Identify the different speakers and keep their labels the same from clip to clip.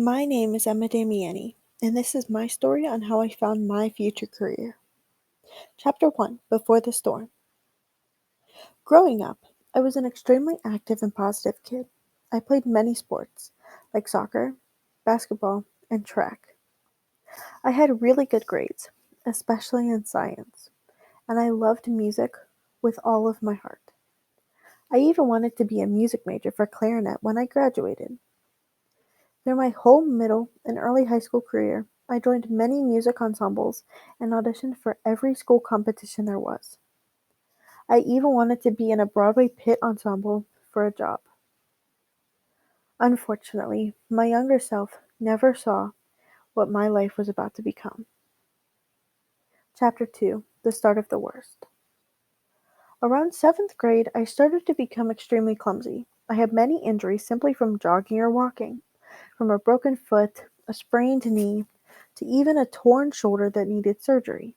Speaker 1: My name is Emma Damiani, and this is my story on how I found my future career. Chapter 1: Before the Storm. Growing up, I was an extremely active and positive kid. I played many sports, like soccer, basketball, and track. I had really good grades, especially in science, and I loved music with all of my heart. I even wanted to be a music major for clarinet when I graduated. Through my whole middle and early high school career, I joined many music ensembles and auditioned for every school competition there was. I even wanted to be in a Broadway pit ensemble for a job. Unfortunately, my younger self never saw what my life was about to become. Chapter 2: The Start of the Worst. Around 7th grade, I started to become extremely clumsy. I had many injuries simply from jogging or walking, from a broken foot, a sprained knee, to even a torn shoulder that needed surgery.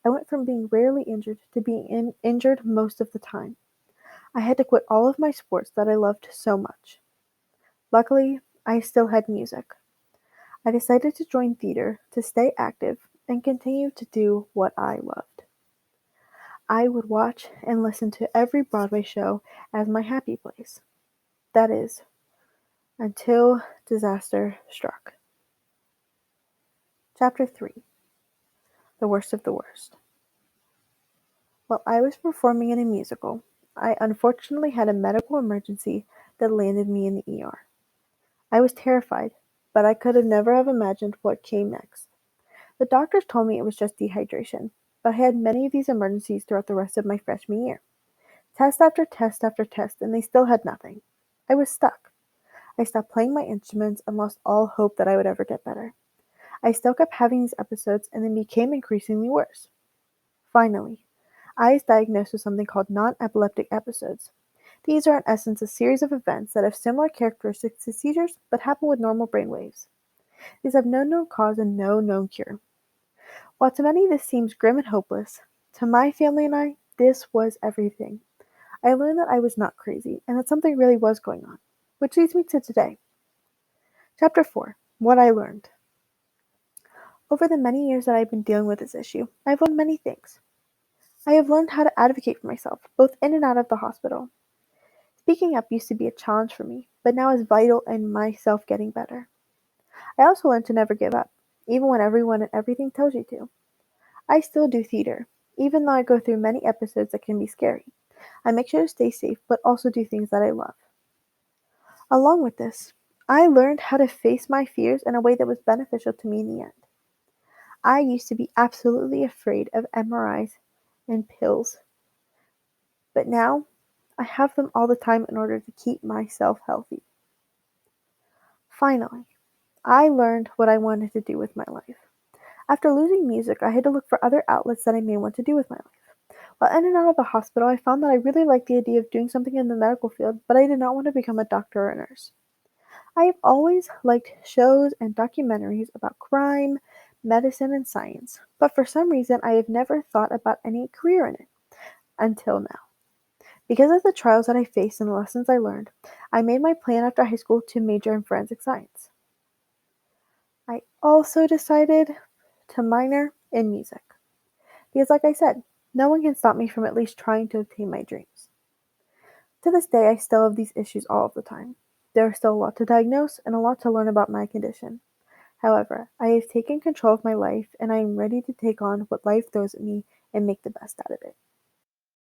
Speaker 1: I went from being rarely injured to being injured most of the time. I had to quit all of my sports that I loved so much. Luckily, I still had music. I decided to join theater to stay active and continue to do what I loved. I would watch and listen to every Broadway show as my happy place. That is, until disaster struck. Chapter 3: The Worst of the Worst. While I was performing in a musical, I unfortunately had a medical emergency that landed me in the ER. I was terrified, but I could have never have imagined what came next. The doctors told me it was just dehydration, but I had many of these emergencies throughout the rest of my freshman year. Test after test after test, and they still had nothing. I was stuck. I stopped playing my instruments and lost all hope that I would ever get better. I still kept having these episodes and they became increasingly worse. Finally, I was diagnosed with something called non-epileptic episodes. These are in essence a series of events that have similar characteristics to seizures but happen with normal brain waves. These have no known cause and no known cure. While to many this seems grim and hopeless, to my family and I, this was everything. I learned that I was not crazy and that something really was going on, which leads me to today. Chapter 4: What I Learned. Over the many years that I've been dealing with this issue, I've learned many things. I have learned how to advocate for myself, both in and out of the hospital. Speaking up used to be a challenge for me, but now is vital in myself getting better. I also learned to never give up, even when everyone and everything tells you to. I still do theater, even though I go through many episodes that can be scary. I make sure to stay safe, but also do things that I love. Along with this, I learned how to face my fears in a way that was beneficial to me in the end. I used to be absolutely afraid of MRIs and pills, but now I have them all the time in order to keep myself healthy. Finally, I learned what I wanted to do with my life. After losing music, I had to look for other outlets that I may want to do with my life. While in and out of the hospital, I found that I really liked the idea of doing something in the medical field, but I did not want to become a doctor or a nurse. I have always liked shows and documentaries about crime, medicine, and science, but for some reason I have never thought about any career in it until now. Because of the trials that I faced and the lessons I learned, I made my plan after high school to major in forensic science. I also decided to minor in music. Because, like I said, no one can stop me from at least trying to obtain my dreams. To this day, I still have these issues all of the time. There is still a lot to diagnose and a lot to learn about my condition. However, I have taken control of my life and I am ready to take on what life throws at me and make the best out of it.